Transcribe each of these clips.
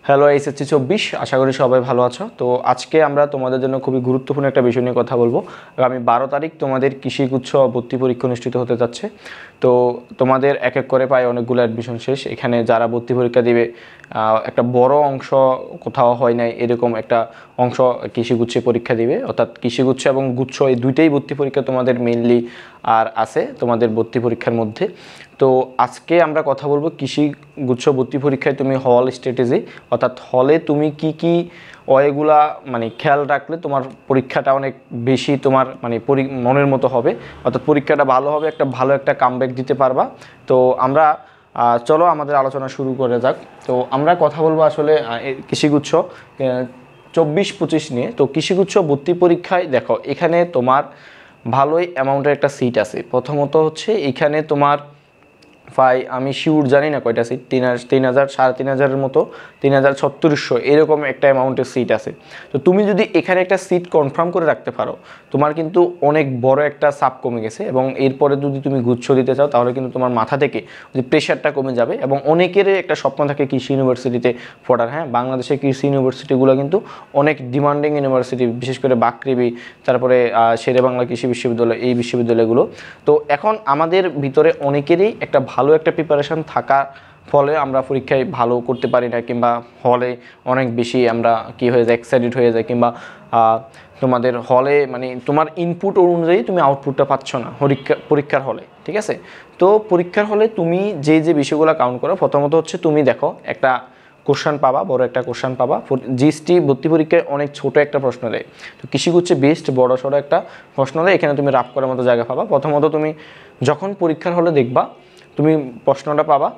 Hello HSC 24, আশা করি সবাই ভালো আছো। তো আজকে আমরা তোমাদের জন্য খুবই গুরুত্বপূর্ণ একটা বিষয় নিয়ে কথা বলবো। আগামী 12 তারিখ তোমাদের কৃষিগুচ্ছ ভর্তি পরীক্ষা অনুষ্ঠিত হতে যাচ্ছে। তো তোমাদের এক এক করে প্রায় অনেকগুলো অ্যাডমিশন শেষ। এখানে যারা ভর্তি পরীক্ষা দিবে একটা বড় অংশ কোথাও হয় নাই এরকম একটা অংশ কৃষিগুচ্ছে পরীক্ষা দিবে, অর্থাৎ কৃষিগুচ্ছ এবং গুচ্ছ এই দুইটাই ভর্তি পরীক্ষা তোমাদের মেইনলি আর আছে তোমাদের ভর্তি পরীক্ষার মধ্যে। তো আজকে আমরা কথা বলবো কৃষিগুচ্ছ ভর্তি পরীক্ষায় তুমি হল স্ট্র্যাটেজি, অর্থাৎ হলে তুমি কি কি ওয়েগুলা মানে খেয়াল রাখলে তোমার পরীক্ষাটা অনেক বেশি তোমার মানে মনের মতো হবে, অর্থাৎ পরীক্ষাটা ভালো হবে, একটা ভালো একটা কামব্যাক দিতে পারবা। তো আমরা চলো আমাদের আলোচনা শুরু করে যাক। তো আমরা কথা বলবো আসলে কৃষিগুচ্ছ 24-25 নিয়ে। তো কৃষিগুচ্ছ ভর্তি পরীক্ষায় দেখো এখানে তোমার ভালোই অ্যামাউন্টের একটা সিট আছে। প্রথমত হচ্ছে এখানে তোমার প্রায় আমি শিওর জানি না কয়টা সিট, 3,000 3,500 মতো, 3,000-3,600 এরকম একটা অ্যামাউন্টের সিট আছে। তো তুমি যদি এখানে একটা সিট কনফার্ম করে রাখতে পারো, তোমার কিন্তু অনেক বড় একটা চাপ কমে গেছে। এবং এরপরে যদি তুমি গুচ্ছ দিতে চাও তাহলে কিন্তু তোমার মাথা থেকে যে প্রেশারটা কমে যাবে। এবং অনেকেরই একটা স্বপ্ন থাকে কৃষি ইউনিভার্সিটিতে পড়ার। হ্যাঁ, বাংলাদেশের কৃষি ইউনিভার্সিটিগুলো কিন্তু অনেক ডিমান্ডিং ইউনিভার্সিটি, বিশেষ করে বাকৃবি, তারপরে শেরেবাংলা কৃষি বিশ্ববিদ্যালয়, এই বিশ্ববিদ্যালয়গুলো। তো এখন আমাদের ভিতরে অনেকেরই একটা ভালো একটা প্রিপারেশান থাকা ফলে আমরা পরীক্ষায় ভালো করতে পারি না, কিংবা হলে অনেক বেশি আমরা কি হয়ে যায়, এক্সাইটেড হয়ে যায়, কিংবা তোমাদের হলে মানে তোমার ইনপুট অনুযায়ী তুমি আউটপুটটা পাচ্ছ না পরীক্ষার হলে। ঠিক আছে, তো পরীক্ষার হলে তুমি যে বিষয়গুলো কাউন্ট করো, প্রথমত হচ্ছে তুমি দেখো একটা কোশ্চান পাবা, বড় একটা কোশ্চান পাবা। জিএসটি ভর্তি পরীক্ষায় অনেক ছোট একটা প্রশ্ন দেয়, তো কৃষিগুচ্ছে বেস্ট বড় সড়ো একটা প্রশ্ন দেয়, এখানে তুমি রাফ করার মতো জায়গা পাবা। প্রথমত তুমি যখন পরীক্ষার হলে দেখবা তুমি প্রশ্নটা পাবা,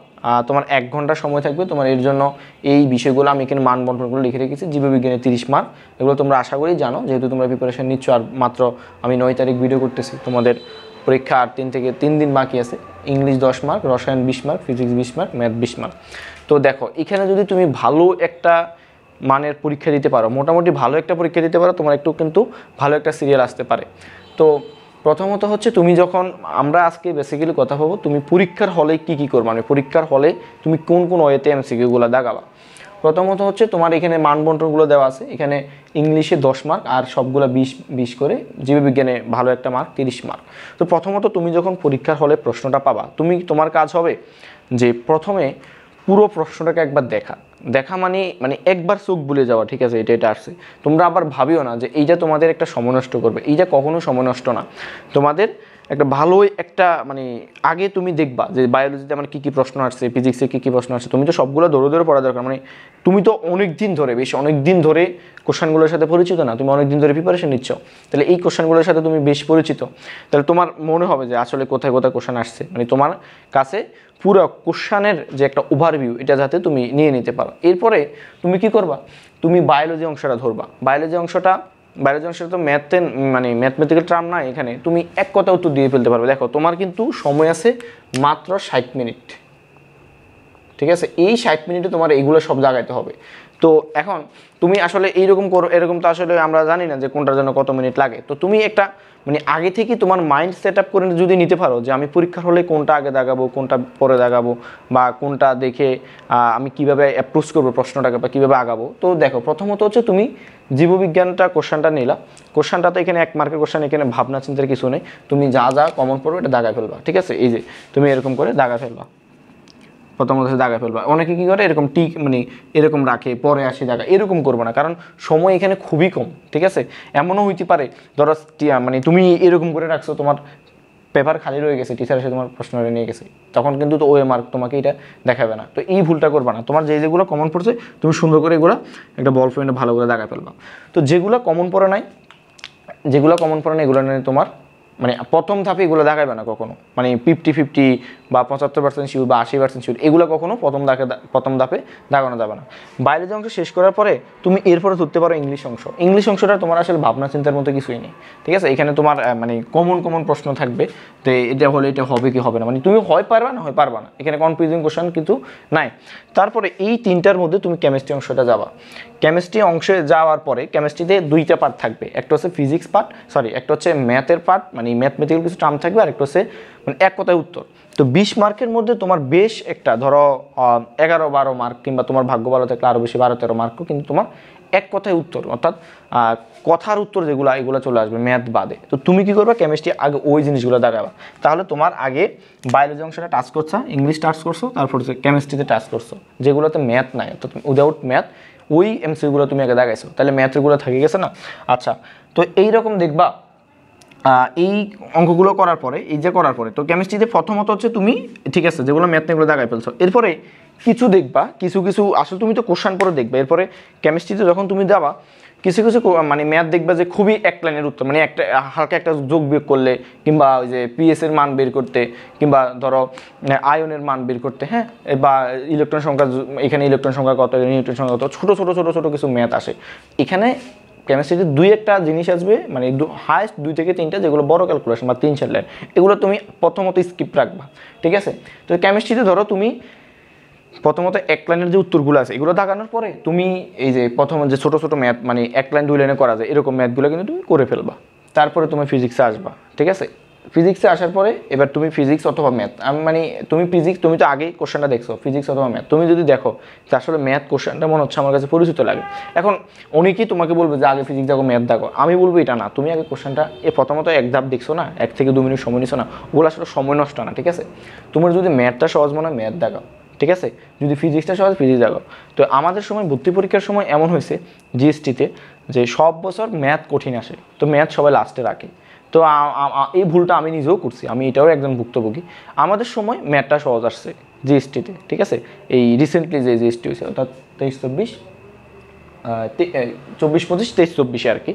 তোমার 1 ঘন্টা সময় থাকবে তোমার এর জন্য। এই বিষয়গুলো আমি এখানে মান বন্টনগুলো লিখে রেখেছি। জীববিজ্ঞানে 30 মার্ক, এগুলো তোমরা আশা করি জানো, যেহেতু তোমরা প্রিপারেশন নিচ্ছ। আর মাত্র আমি 9 তারিখ ভিডিও করতেছি, তোমাদের পরীক্ষা আর 3 দিন বাকি আছে। ইংলিশ 10 মার্ক, রসায়ন 20 mark, physics 20 mark, math 20 mark. তো দেখো এখানে যদি তুমি ভালো একটা মানের পরীক্ষা দিতে পারো, মোটামুটি ভালো একটা পরীক্ষা দিতে পারো, তোমার একটু কিন্তু ভালো একটা সিরিয়াল আসতে পারে। তো প্রথমত হচ্ছে তুমি যখন, আমরা আজকে বেসিক্যালি কথা বলবো তুমি পরীক্ষার হলে কি করবে, মানে পরীক্ষার হলে তুমি কোন ওয়েতে এমসিকিউগুলো দাগাবা। প্রথমত হচ্ছে তোমার এখানে মান বন্টনগুলো দেওয়া আছে। এখানে ইংলিশে 10 মার্ক আর সবগুলো 20 করে, জীববিজ্ঞানে ভালো একটা মার্ক 30 মার্ক। তো প্রথমত তুমি যখন পরীক্ষার হলে প্রশ্নটা পাবা, তোমার কাজ হবে যে প্রথমে পুরো প্রশ্নটাকে একবার দেখা মানে একবার চোখ বুলে যাওয়া। ঠিক আছে, এটা আসছে। তোমরা আবার ভাবিও না যে এইটা তোমাদের একটা সময় নষ্ট করবে, এইটা কখনো সময় নষ্ট না। তোমাদের একটা ভালোই একটা মানে আগে তুমি দেখবা যে বায়োলজিতে আমার কী প্রশ্ন আসছে, ফিজিক্সে কী প্রশ্ন আসছে। তুমি তো সবগুলো ধরে পড়া দরকার, মানে তুমি তো অনেক দিন ধরে কোশ্চেনগুলোর সাথে পরিচিত না, তুমি অনেক দিন ধরে প্রিপারেশন নিচ্ছ, তাহলে এই কোশ্চেনগুলোর সাথে তুমি বেশ পরিচিত। তাহলে তোমার মনে হবে যে আসলে কোথায় কোশ্চেন আসছে, মানে তোমার কাছে পুরো কোশ্চেনের যে একটা ওভারভিউ এটা যাতে তুমি নিয়ে নিতে পারো। এরপরে তুমি কি করবা, তুমি বায়োলজি অংশটা ধরবা। বায়োলজি অংশটা তো মানে ম্যাথমেটিক্যাল টার্ম না, এখানে তুমি এক কথা উত্তর দিয়ে ফেলতে পারবে। দেখো তোমার কিন্তু সময় আছে মাত্র 60 মিনিট। ঠিক আছে, এই 60 মিনিটে তোমার এইগুলো সব জাগাইতে হবে। তো এখন তুমি আসলে এইরকম করো, এরকম তো আসলে আমরা জানি না যে কোনটার জন্য কত মিনিট লাগে। তো তুমি একটা মানে আগে থেকে তোমার মাইন্ড সেট আপ করে যদি নিতে পারো যে আমি পরীক্ষার হলে কোনটা আগে দাগাবো, কোনটা পরে দাগাবো, বা কোনটা দেখে আমি কিভাবে অ্যাপ্রোচ করবো প্রশ্নটাকে, বা কীভাবে আগাবো। তো দেখো প্রথমত হচ্ছে তুমি জীববিজ্ঞানটা কোশ্চেনটা নিলা। কোশ্চেনটা তো এখানে 1 মার্কের কোশ্চেন, এখানে ভাবনা চিন্তার কিছু নেই। তুমি যা কমন পড়বে এটা দাগায় ফেলবা। ঠিক আছে, এই যে তুমি এরকম করে দাগায় ফেলবা, প্রথমত দাগায় ফেলবা। অনেকে কী করে এরকম মানে এরকম রাখে, পরে আসি দাগা, এরকম করবো না, কারণ সময় এখানে খুবই কম। ঠিক আছে, এমনও হইতে পারে ধরো মানে তুমি এরকম করে রাখছো, তোমার পেপার খালি রয়ে গেছে, টিচার এসে তোমার প্রশ্নটা নিয়ে গেছে, তখন কিন্তু তো ওয়ে মার্ক তোমাকে এটা দেখাবে না। তো এই ভুলটা করবা না। তোমার যেগুলো কমন পড়ছে তুমি সুন্দর করে এগুলো একটা বল পয়েন্টে ভালো করে দাগায় ফেলবা। তো যেগুলো কমন পড়ে নাই এগুলো নিয়ে তোমার মানে প্রথম ধাপে এগুলো দেখাবে না কখনো, মানে 50-50 বা 75% শিওর বা 80% শিওর, এগুলো কখনো প্রথম ধাপে দাগানো যাবে না। বায়োলজি অংশ শেষ করার পরে তুমি এরপরে ধরতে পারো ইংলিশ অংশটা তোমার আসলে ভাবনা চিন্তার মতো কিছুই নেই। ঠিক আছে, এখানে তোমার মানে কমন প্রশ্ন থাকবে, তো এটা হবে কি হবে না, মানে তুমি হয় পারবা না, এখানে কনফিউজিং কোশ্চেন কিন্তু নাই। তারপরে এই 3টার মধ্যে তুমি কেমিস্ট্রি অংশটা যাবা। কেমিস্ট্রি অংশে যাওয়ার পরে কেমিস্ট্রিতে 2টা পার্ট থাকবে, একটা হচ্ছে ফিজিক্স পার্ট, একটা হচ্ছে ম্যাথের পার্ট, মানে ম্যাথমেটিক্যাল কিছু টার্ম থাকবে, আর একটা হচ্ছে মানে এক কথায় উত্তর। তো 20 মার্কের মধ্যে তোমার বেশ একটা ধরো 11-12 মার্ক, কিংবা তোমার ভাগ্য ভালো থাকলে আরও বেশি 12-13 মার্কও কিন্তু তোমার এক কথায় উত্তর, অর্থাৎ কথার উত্তর যেগুলো এগুলো চলে আসবে ম্যাথ বাদে। তো তুমি কি করবে, কেমিস্ট্রি আগে ওই জিনিসগুলো দেখাবা। তাহলে তোমার আগে বায়োলজি অংশটা টাচ করছো, ইংলিশ টাচ করছো, তারপর হচ্ছে কেমিস্ট্রিতে টাচ করছো, যেগুলোতে ম্যাথ নাই, অর্থাৎ উইদাউট ম্যাথ ওই এমসিকিউগুলো তুমি আগে দেখাইছো, তাহলে ম্যাথগুলো থেকে গেছে না। আচ্ছা, তো এইরকম দেখবা এই অঙ্কগুলো করার পরে, এই যে করার পরে তো কেমিস্ট্রিতে প্রথমত হচ্ছে তুমি ঠিক আছে যেগুলো ম্যাথ এগুলো দেখাই ফেলছো, এরপরে কিছু দেখবা, কিছু কিছু আসলে তুমি তো কোশ্চেন পরে দেখবে, এরপরে কেমিস্ট্রিতে যখন তুমি যাবা কিছু কিছু মানে ম্যাথ দেখবা যে খুবই এক লাইনের উত্তর, মানে একটা হালকা একটা যোগ বিয়োগ করলে, কিংবা ওই যে পিএস এর মান বের করতে, কিংবা ধরো আয়নের মান বের করতে, হ্যাঁ, বা ইলেকট্রন সংখ্যা, এখানে ইলেকট্রন সংখ্যা কত, নিউট্রন সংখ্যা কত, ছোটো ছোটো ছোটো ছোটো কিছু ম্যাথ আসে এখানে। কেমিস্ট্রিতে 2-1টা জিনিস আসবে, মানে হাইস্ট 2 থেকে 3টা যেগুলো বড় ক্যালকুলেশন বা 3-4 লাইন, এগুলো তুমি প্রথমত স্কিপ রাখবা, ঠিক আছে। তো কেমিস্ট্রিতে ধরো তুমি প্রথমত 1 লাইনের যে উত্তরগুলো আছে এগুলো দাগানোর পরে তুমি এই যে প্রথম যে ছোটো ছোটো ম্যাথ, মানে 1 লাইন 2 লাইনে করা যায় এরকম ম্যাথগুলো কিন্তু তুমি করে ফেলবা। তারপরে তুমি ফিজিক্সে আসবা, ঠিক আছে। ফিজিক্সে আসার পরে এবার তুমি ফিজিক্স অথবা ম্যাথ, আমি মানে তুমি ফিজিক্স, তুমি তো আগেই কোশ্চেনটা দেখছো, ফিজিক্স অথবা ম্যাথ তুমি যদি দেখো যে আসলে ম্যাথ কোশ্চেনটা মনে হচ্ছে আমার কাছে পরিচিত লাগে, এখন অনেকেই তোমাকে বলবে যে আগে ফিজিক্স দেখো ম্যাথ দেখো, আমি বলবো এটা না, তুমি আগে কোশ্চেনটা প্রথমত এক ধাপ দেখছো না, 1 থেকে 2 মিনিট সময় নিছো না, ওগুলো আসলে সময় নষ্ট না, ঠিক আছে। তোমার যদি ম্যাথটা সহজ মনে হয় ম্যাথ দেখাও, ঠিক আছে, যদি ফিজিক্সটা সহজ ফিজিক্স দেখো। তো আমাদের সময় ভর্তি পরীক্ষার সময় এমন হয়েছে জিএসটিতে যে সব বছর ম্যাথ কঠিন আসে, তো ম্যাথ সবাই লাস্টে রাখে। তো এই ভুলটা আমি নিজেও করছি, আমি এটাও একজন ভুক্তভোগী। আমাদের সময় ম্যাথটা সহজ আসছে জিএসটিতে, ঠিক আছে, এই রিসেন্টলি যে জিএসটি হয়েছে অর্থাৎ 23-24 24-25 23-24 আর কি।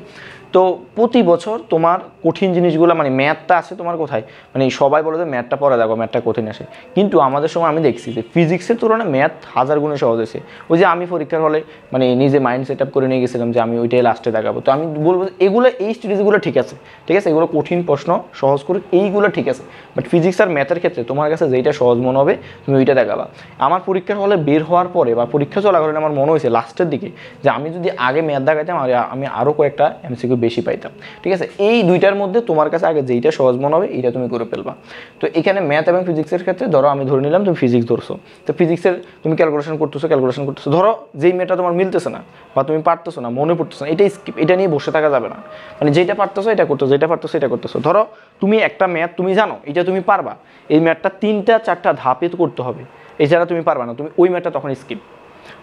তো প্রতি বছর তোমার কঠিন জিনিসগুলো, মানে ম্যাথটা আছে তোমার কোথায়, মানে সবাই বলে যে ম্যাথটা পড়ে দেখো ম্যাথটা কঠিন আসে, কিন্তু আমাদের সময় আমি দেখছি যে ফিজিক্সের তুলনায় ম্যাথ 1000 গুণে সহজ হয়েছে। ওই যে আমি পরীক্ষার হলে মানে নিজে মাইন্ড সেট আপ করে নিয়ে গেছিলাম যে আমি ওইটাই লাস্টে দেখাবো। তো আমি বলবো এগুলো এই স্ট্র্যাটেজিগুলো ঠিক আছে, ঠিক আছে, এগুলো কঠিন প্রশ্ন সহজ করে এইগুলো ঠিক আছে, বাট ফিজিক্স আর ম্যাথের ক্ষেত্রে তোমার কাছে যেইটা সহজ মনে হবে তুমি ওইটা দেখাবা। আমার পরীক্ষার হলে বের হওয়ার পরে বা পরীক্ষা চলাকালীন আমার মনে হয়েছে লাস্টের দিকে যে আমি যদি আগে ম্যাথ দেখাইতাম আর আমি আরও কয়েকটা এমসিকিউ বেশি পাইতাম, ঠিক আছে। এই দুইটার মধ্যে তোমার কাছে আগে যেইটা সহজ মনে হবে এইটা তুমি করে ফেলবা। তো এখানে ম্যাথ এবং ফিজিক্সের ক্ষেত্রে ধরো আমি ধরে নিলাম তুমি ফিজিক্স ধরছো, তো ফিজিক্সের তুমি ক্যালকুলেশন করতেছো, ধরো যেই ম্যাথটা তোমার মিলতেছে না বা তুমি পারতেছো না, মনে পড়তেছো না, এটা স্কিপ, এটা নিয়ে বসে থাকা যাবে না, মানে যেটা পারতেছো এটা করতেছো, যেটা পারতেছো এটা করতেছো। ধরো তুমি একটা ম্যাথ তুমি জানো এটা তুমি পারবা, এই ম্যাথটা 3-4টা ধাপে করতে হবে, এছাড়া তুমি পারবা না, তুমি ওই ম্যাথটা তখন স্কিপ।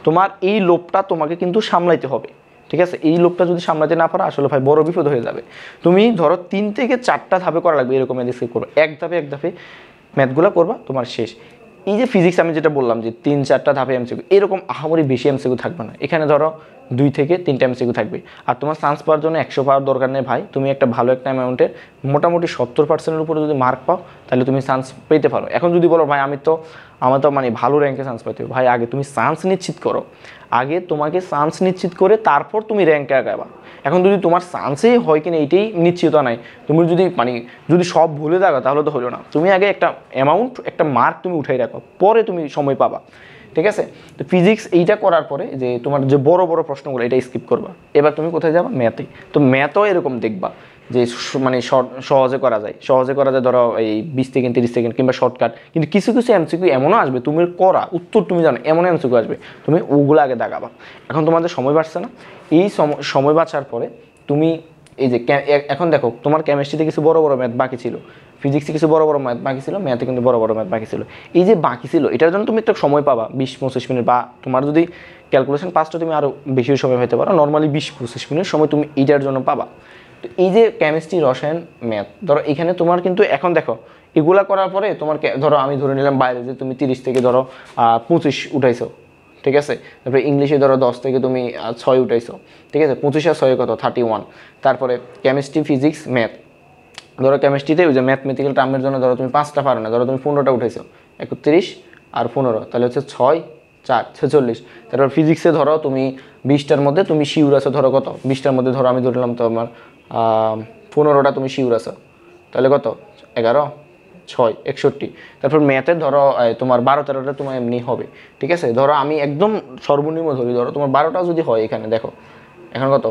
তোমার এই লোভটা তোমাকে কিন্তু সামলাইতে হবে, ঠিক আছে। এই লোভটা যদি সামলাতে না পারো আসলে ভাই বড় বিপদ হয়ে যাবে। তুমি ধরো 3 থেকে 4টা ধাপে করা লাগবে এরকম স্কিপ করবো, এক ধাপে ম্যাথগুলো করবা, তোমার শেষ। এই যে ফিজিক্স আমি যেটা বললাম যে 3-4টা ধাপে এমসিকিউ, এরকম আহামরি বেশি এমসিকিউ থাকবে না, এখানে ধরো 2 থেকে 3টা এমসিকিউ থাকবে। আর তোমার চান্স পাওয়ার জন্য 100 পাওয়ার দরকার নেই ভাই, তুমি একটা ভালো একটা অ্যামাউন্টের মোটামুটি 70%-এর উপরে যদি মার্ক পাও তাহলে তুমি চান্স পেতে পারো। এখন যদি বলো ভাই আমার তো মানে ভালো র্যাঙ্কে চান্স পাইতে হবে, ভাই আগে তুমি চান্স নিশ্চিত করো, আগে তোমাকে চান্স নিশ্চিত করে তারপর তুমি র্যাঙ্কে আগাবা। এখন যদি তোমার চান্সেই হয় কিনা এইটাই নিশ্চিত নাই, তুমি যদি সব ভুলে থাকো তাহলে তো হলো না। তুমি আগে একটা অ্যামাউন্ট একটা মার্ক তুমি উঠাই রাখো, পরে তুমি সময় পাবা, ঠিক আছে। তো ফিজিক্স এইটা করার পরে যে তোমার যে বড় বড় প্রশ্নগুলো এটা স্কিপ করবা, এবার তুমি কোথায় যাবা, ম্যাথে। তো ম্যাথও এরকম দেখবা যে মানে সহজে করা যায় ধরো এই 20 সেকেন্ড 30 সেকেন্ড কিংবা শর্টকাট, কিন্তু কিছু এমসিকিউ এমনও আসবে তুমি করা উত্তর তুমি জানো এমন এমসিকিউ আসবে, তুমি ওগুলো আগে দাগাবা। এখন তোমাদের সময় বাড়ছে না, এই সময় বাঁচার পরে তুমি এই যে এখন দেখো তোমার কেমিস্ট্রিতে কিছু বড় বড় ম্যাথ বাকি ছিল, ফিজিক্সে কিছু বড় বড় ম্যাথ বাকি ছিল, ম্যাথে কিন্তু বড় বড় ম্যাথ বাকি ছিল। এই যে বাকি ছিল এটার জন্য তুমি একটা সময় পাবা 20-25 মিনিট, বা তোমার যদি ক্যালকুলেশন পাসটা তুমি আরও বেশি সময় পেতে পারো, নর্মালি 20-25 মিনিট সময় তুমি এইটার জন্য পাবা। তো এই যে কেমিস্ট্রি রসায়ন ম্যাথ ধরো এখানে তোমার কিন্তু এখন দেখো এগুলা করার পরে তোমার ধরো আমি ধরে নিলাম বাইরে যে তুমি 30 থেকে ধরো 25 উঠাইছো, ঠিক আছে। তারপরে ইংলিশে ধরো 10 থেকে তুমি 6 উঠাইছো, ঠিক আছে। 25 আর 6 কত 31। তারপরে কেমিস্ট্রি ফিজিক্স ম্যাথ, ধরো কেমিস্ট্রিতে ওই যে ম্যাথমেটিক্যাল টার্মের জন্য ধরো তুমি 5টা পারো না, ধরো তুমি 15টা উঠাইছো, 31 আর 15 তাহলে হচ্ছে 6 4 46। তারপর ফিজিক্সে ধরো তুমি 20টার মধ্যে তুমি শিউর আছো, ধরো কত 20টার মধ্যে ধরো আমি ধরলাম তো আমার 15টা তুমি শিউর আছো, তাহলে কত 11 6 61। তারপর ম্যাথে ধরো তোমার 12-13টা তোমার এমনি হবে, ঠিক আছে। ধরো আমি একদম সর্বনিম্ন ধরি, ধরো তোমার 12টা যদি হয়, এখানে দেখো এখন কত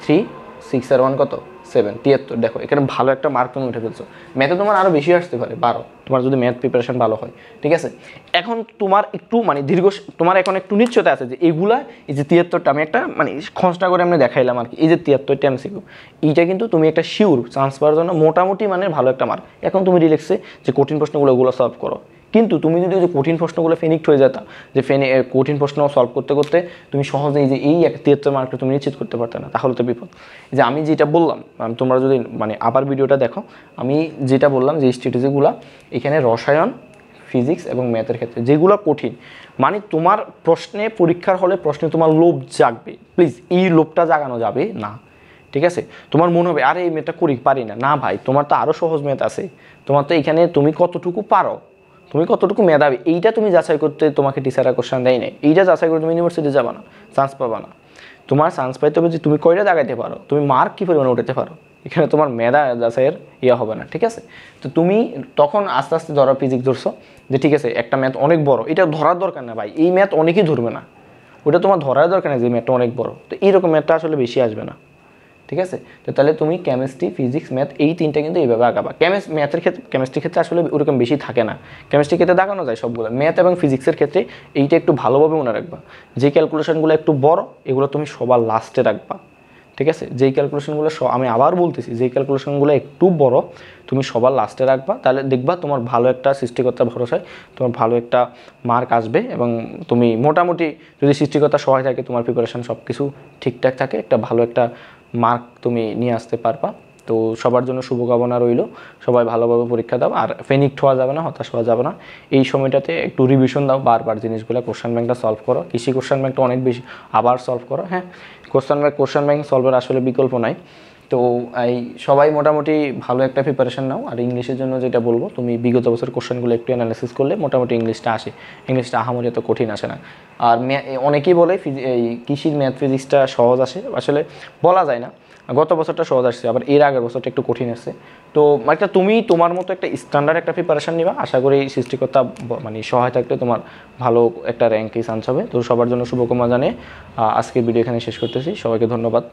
3 6 আর 1 কত 7 73, দেখো এখানে ভালো একটা মার্ক তুমি উঠে ফেলছো। ম্যাথে তোমার আরও বেশি আসতে পারে 12, তোমার যদি ম্যাথ প্রিপারেশন ভালো হয়, ঠিক আছে। এখন তোমার একটু মানে তোমার এখন একটু নিশ্চয়তা আছে যে এইগুলা, এই যে 73টা আমি একটা মানে খসড়া করে আমি দেখাইলাম আর কি, এই যে 73টা MCQ, এইটা কিন্তু তুমি একটা শিওর চান্স পাওয়ার জন্য মোটামুটি মানে ভালো একটা মার্ক। এখন তুমি রিল্যাক্সে যে কঠিন প্রশ্নগুলো ওগুলো সলভ করো, কিন্তু তুমি যদি ওই যে কঠিন প্রশ্নগুলো ফেনিক্ট হয়ে যেতা, যে কঠিন প্রশ্ন সলভ করতে করতে তুমি সহজেই যে এই 73 মার্কটা তুমি নিশ্চিত করতে পারতে না, তাহলে তো বিপদ। যে আমি যেটা বললাম, তোমরা যদি মানে আবার ভিডিওটা দেখো, আমি যেটা বললাম যে স্ট্র্যাটেজিগুলো এখানে রসায়ন, ফিজিক্স এবং ম্যাথের ক্ষেত্রে যেগুলো কঠিন, মানে তোমার প্রশ্নে পরীক্ষার হলে প্রশ্নে তোমার লোভ জাগবে, প্লিজ এই লোভটা জাগানো যাবে না, ঠিক আছে। তোমার মনে হবে আরে এই ম্যাথটা করি পারি না, না ভাই তোমার তো আরও সহজ ম্যাথ আছে, তোমার তো এখানে তুমি কতটুকু পারো, তুমি কতটুকু মেধাবী, এইটা তুমি যাচাই করতে তোমাকে টিচাররা কোশ্চেন দেয় না, এইটা যাচাই করে তুমি ইউনিভার্সিটি যাবা না, চান্স পাবা না। তোমার চান্স পাইতে হবে যে তুমি কয়টা জায়গাতে পারো, তুমি মার্ক কী পরিমাণে উঠাতে পারো, এখানে তোমার মেধা যাচাইয়ের ইয়ে হবে না, ঠিক আছে। তো তুমি তখন আস্তে আস্তে ধরো ফিজিক্স ধরছো, যে ঠিক আছে একটা ম্যাথ অনেক বড়, এটা ধরার দরকার না ভাই, এই ম্যাথ অনেকেই ধরবে না, ওটা তোমার ধরার দরকার নেই যে ম্যাথটা অনেক বড়, তো এইরকম ম্যাথটা আসলে বেশি আসবে না, ঠিক আছে। তো তাহলে তুমি কেমিস্ট্রি, ফিজিক্স, ম্যাথ এই তিনটা কিন্তু এইভাবে আঁকাবা। কেমিস্ট্রির ক্ষেত্রে আসলে ওরকম বেশি থাকে না, কেমিস্ট্রির ক্ষেত্রে দেখানো যায় সবগুলো। ম্যাথ এবং ফিজিক্সের ক্ষেত্রে এইটা একটু ভালোভাবে মনে রাখবা, যে ক্যালকুলেশনগুলো একটু বড় এগুলো তুমি সবার লাস্টে রাখবা, ঠিক আছে। যেই ক্যালকুলেশনগুলো আমি আবার বলতেছি, যেই ক্যালকুলেশনগুলো একটু বড় তুমি সবার লাস্টে রাখবা, তাহলে দেখবা তোমার ভালো একটা সৃষ্টিকর্তার ভরসায় তোমার ভালো একটা মার্ক আসবে, এবং তুমি মোটামুটি যদি সৃষ্টিকর্তা সহায় থাকে, তোমার প্রিপারেশন সব কিছু ঠিকঠাক থাকে, একটা ভালো একটা মার্ক তুমি নিয়ে আসতে পারবা। তো সবার জন্য শুভকামনা রইল, সবাই ভালোভাবে পরীক্ষা দাও, আর ফেনিক্ট হওয়া যাবে না, হতাশ হওয়া যাবে না। এই সময়টাতে একটু রিভিশন দাও, বারবার জিনিসগুলো, কোশ্চেন ব্যাংকটা সলভ করো, কৃষি কোশ্চেন ব্যাংকটা অনেক বেশি আবার সলভ করো, হ্যাঁ। কোশ্চেন ব্যাংক সলভের আসলে বিকল্প নাই। তো এই সবাই মোটামুটি ভালো একটা প্রিপারেশন নাও। আর ইংলিশের জন্য যেটা বলবো, তুমি বিগত বছর কোশ্চেনগুলো একটু অ্যানালাইসিস করলে মোটামুটি ইংলিশটা আসে, ইংলিশটা আহামরি এত কঠিন আসে না। আর অনেকেই বলে এই কৃষির ম্যাথ ফিজিক্সটা সহজ আসে, আসলে বলা যায় না, গত বছরটা সহজ আসছে, আবার এর আগের বছরটা একটু কঠিন আসছে। তো একটা তুমি তোমার মতো একটা স্ট্যান্ডার্ড একটা প্রিপারেশান নিবা, আশা করি সৃষ্টিকর্তা মানে সহায় থাকলে তোমার ভালো একটা র্যাঙ্কে চান্স হবে। তো সবার জন্য শুভকামনা জানিয়ে আজকের ভিডিও এখানে শেষ করতেছি, সবাইকে ধন্যবাদ।